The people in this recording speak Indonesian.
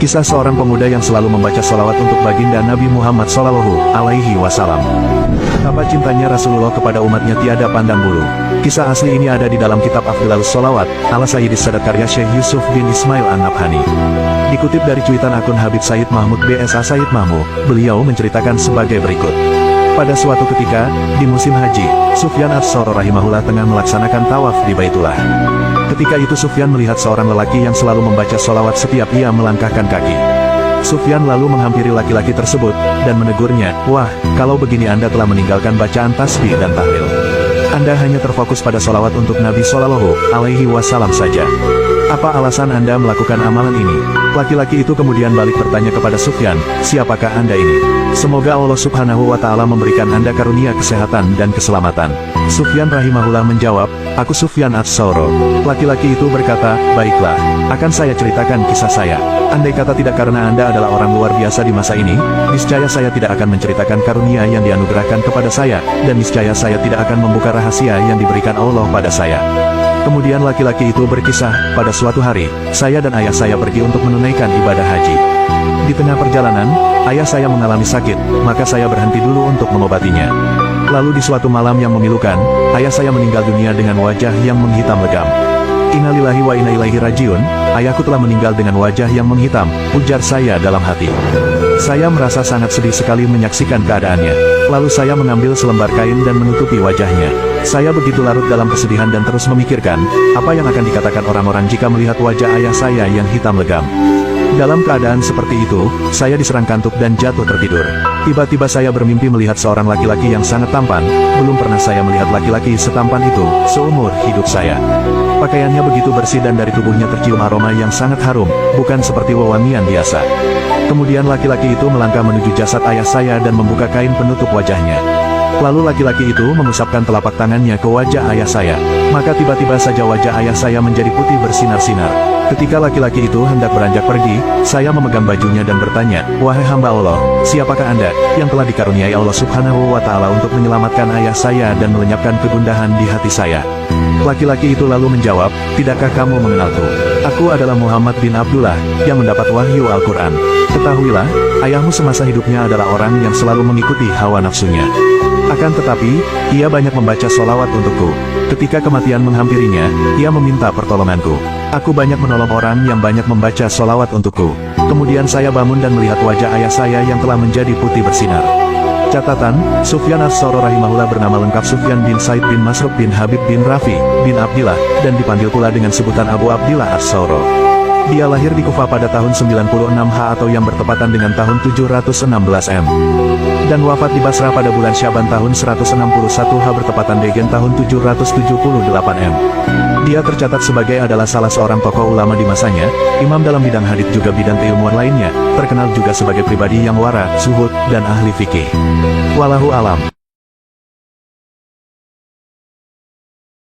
Kisah seorang pemuda yang selalu membaca sholawat untuk baginda Nabi Muhammad SAW. Betapa cintanya Rasulullah kepada umatnya tiada pandang bulu. Kisah asli ini ada di dalam kitab Afdhalus Sholawat, ala Sayyidis Sadat karya Syekh Yusuf bin Ismail An-Nabhani. Dikutip dari cuitan akun Habib Said Mahmud BSA Said Mahmud, beliau menceritakan sebagai berikut. Pada suatu ketika, di musim haji, Sufyan Ats-Tsauri rahimahullah tengah melaksanakan tawaf di Baitullah. Ketika itu Sufyan melihat seorang lelaki yang selalu membaca sholawat setiap ia melangkahkan kaki. Sufyan lalu menghampiri laki-laki tersebut, dan menegurnya, "Wah, kalau begini Anda telah meninggalkan bacaan tasbih dan tahlil. Anda hanya terfokus pada sholawat untuk Nabi SAW saja. Apa alasan Anda melakukan amalan ini?" Laki-laki itu kemudian balik bertanya kepada Sufyan, "Siapakah Anda ini? Semoga Allah Subhanahu wa Ta'ala memberikan Anda karunia kesehatan dan keselamatan." Sufyan rahimahullah menjawab, "Aku Sufyan Ats-Tsauri." Laki-laki itu berkata, "Baiklah, akan saya ceritakan kisah saya. Andai kata tidak karena Anda adalah orang luar biasa di masa ini, niscaya saya tidak akan menceritakan karunia yang dianugerahkan kepada saya, dan niscaya saya tidak akan membuka rahasia yang diberikan Allah pada saya." Kemudian laki-laki itu berkisah, "Pada suatu hari, saya dan ayah saya pergi untuk menunaikan ibadah haji. Di tengah perjalanan, ayah saya mengalami sakit, maka saya berhenti dulu untuk mengobatinya. Lalu di suatu malam yang memilukan, ayah saya meninggal dunia dengan wajah yang menghitam legam. Innalillahi wa inna ilaihi rajiun, ayahku telah meninggal dengan wajah yang menghitam," ujar saya dalam hati. Saya merasa sangat sedih sekali menyaksikan keadaannya. Lalu saya mengambil selembar kain dan menutupi wajahnya. Saya begitu larut dalam kesedihan dan terus memikirkan, apa yang akan dikatakan orang-orang jika melihat wajah ayah saya yang hitam legam. Dalam keadaan seperti itu, saya diserang kantuk dan jatuh tertidur. Tiba-tiba saya bermimpi melihat seorang laki-laki yang sangat tampan. Belum pernah saya melihat laki-laki setampan itu seumur hidup saya. Pakaiannya begitu bersih dan dari tubuhnya tercium aroma yang sangat harum, bukan seperti wewangian biasa. Kemudian laki-laki itu melangkah menuju jasad ayah saya dan membuka kain penutup wajahnya. Lalu laki-laki itu mengusapkan telapak tangannya ke wajah ayah saya. Maka tiba-tiba saja wajah ayah saya menjadi putih bersinar-sinar. Ketika laki-laki itu hendak beranjak pergi, saya memegang bajunya dan bertanya, "Wahai hamba Allah, siapakah Anda yang telah dikaruniai Allah Subhanahu wa Ta'ala untuk menyelamatkan ayah saya dan melenyapkan kegundahan di hati saya?" Laki-laki itu lalu menjawab, "Tidakkah kamu mengenalku? Aku adalah Muhammad bin Abdullah, yang mendapat wahyu Al-Quran. Ketahuilah, ayahmu semasa hidupnya adalah orang yang selalu mengikuti hawa nafsunya. Akan tetapi, ia banyak membaca sholawat untukku. Ketika kematian menghampirinya, ia meminta pertolonganku. Aku banyak menolong orang yang banyak membaca sholawat untukku. Kemudian saya bangun dan melihat wajah ayah saya yang telah menjadi putih bersinar." Catatan, Sufyan Ats-Tsauri rahimahullah bernama lengkap Sufyan bin Said bin Masruq bin Habib bin Rafi bin Abdillah, dan dipanggil pula dengan sebutan Abu Abdillah Ats-Tsauri. Dia lahir di Kufah pada tahun 96 atau yang bertepatan dengan tahun 716 dan wafat di Basrah pada bulan Syaban tahun 161 bertepatan dengan tahun 778 Dia tercatat sebagai adalah salah seorang tokoh ulama di masanya, imam dalam bidang hadits juga bidang keilmuan lainnya, terkenal juga sebagai pribadi yang wara, zuhud, dan ahli fikih. Wallahu alam.